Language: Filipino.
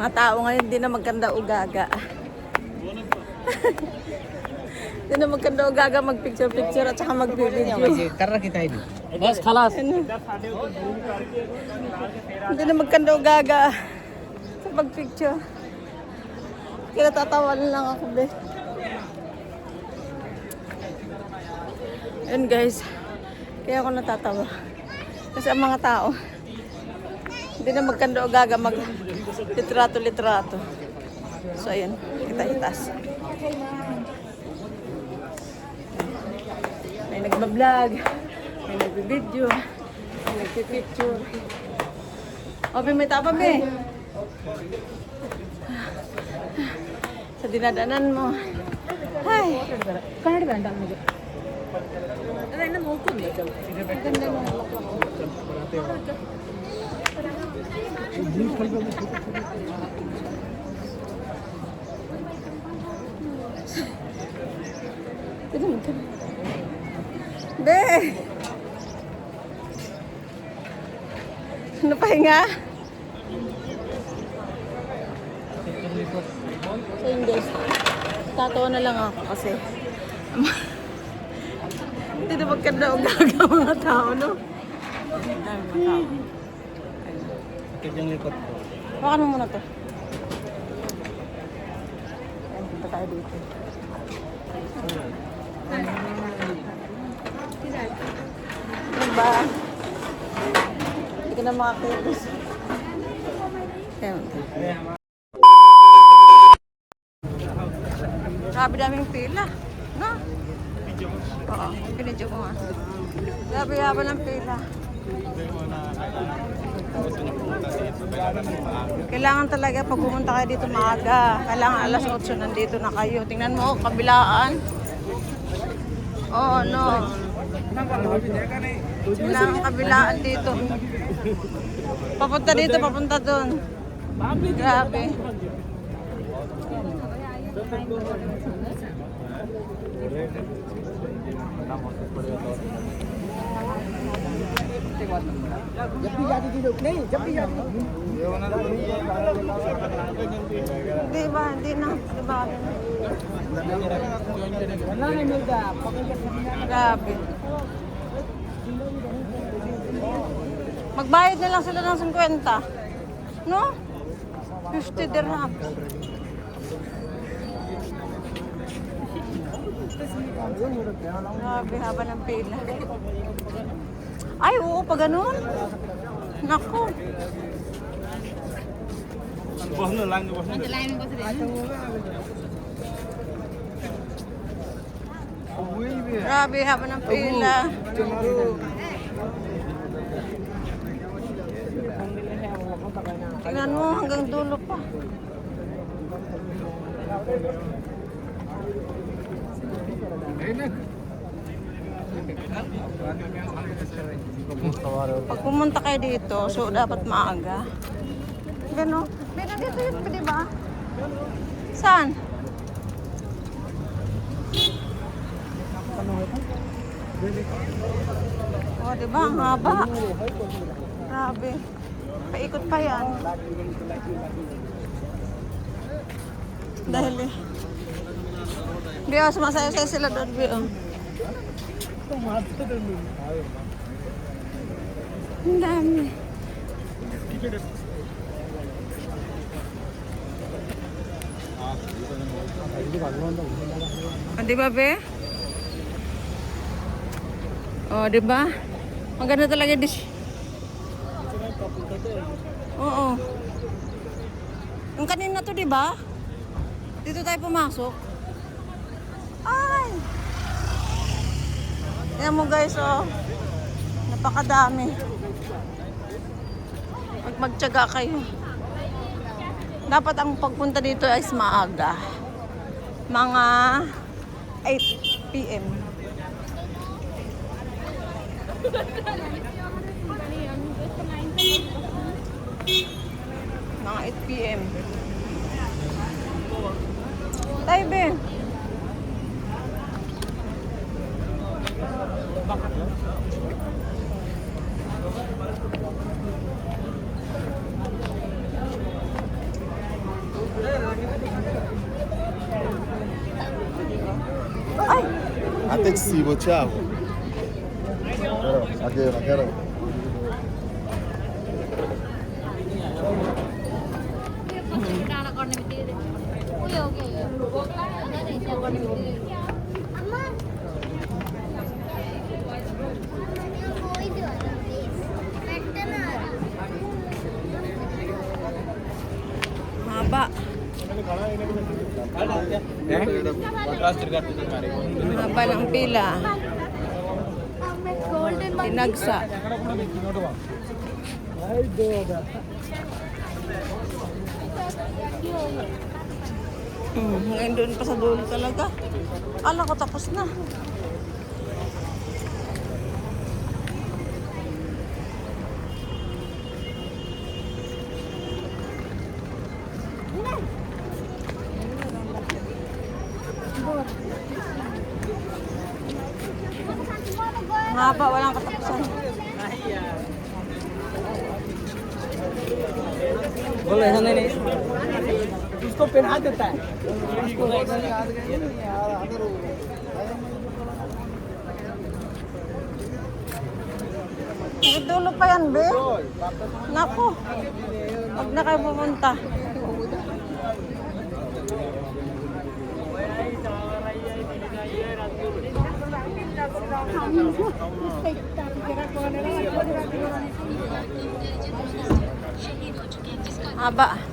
Mga tao ngayon hindi na magkanda ugaga. Hindi na magkanda ugaga mag-picture-picture at saka mag-video. Karena kita ini. Bas khalas. Hindi na magkanda ugaga sa pag-picture. Kaya tatawanan lang ako, be. Yun guys, kaya ako natatawa. Kasi ang mga tao, hindi na magkanda ugaga mag-litrato-litrato. So ayun, kita-itas. May nagbablog, may nagbibideo, may nagpipicture. Ope, may tapa, be. Sa dinadanan mo. Ay! Kannada ಬೇಡ ನಮಗೆ ಅದನ್ನ ನೋಡ್ಕೊಂಡು Be! Ano pahinga? So yun guys, tatawa na lang ako kasi hindi na magkanda ugaga mga tao, no? Dami mga tao. Ito yung likod ko. Baka muna to. Ayan, punta tayo dito. Diba? Hindi ka na makakilos. Ayan. Grabe daming pila. No? Oo, pinidyo ko nga. Grabe haba ng pila. Kailangan talaga pag pumunta kayo dito maaga. Kailangan alas 8 nandito na kayo. Tingnan mo, kabilaan. Oo, no. Kailangan kabilaan dito. Papunta dito, papunta doon. Grabe. जब भी जाती थी लोग नहीं जब भी जाती Di ba? Hindi na. Di ba? वरना नहीं मिलता पकड़ के Grabe. Magbayad na lang sila ng 50. No? 50 dirham. Grabe, haba ng pila. Ay, oo, pa ganun. Naku. Grabe, haba ng pila. Tingnan mo, hanggang dulo pa. Pag pumunta kayo dito, so dapat maaga. Gano? Pero dito yun, di ba? Saan? Oh, di ba? Ang haba. Grabe. Paikot pa yan. Dahil eh. Biyo, sumasayo-sayo sila doon, Biyo. Ang dami. Oh, di ba, Be? Oh, di ba? Maganda talaga dish. Oo. Yung kanina to, di ba? Dito tayo pumasok. Ay! Tingnan mo guys, oh. Napakadami. Magtiyaga kayo. Dapat ang pagpunta dito ay maaga. Mga 8 PM. Mga 8 PM. Tayo, Be. Até de cima, Thiago. Aquela. Haba. Haba ng pila. Tinagsa. Ngayon doon pa sa dulo talaga. Alam ko tapos na. Haba, walang katapusan. बोलो ऐसा नहीं उसको पहना देता है May dulo pa yan, be. Naku. Huwag na kayo pumunta. Haba.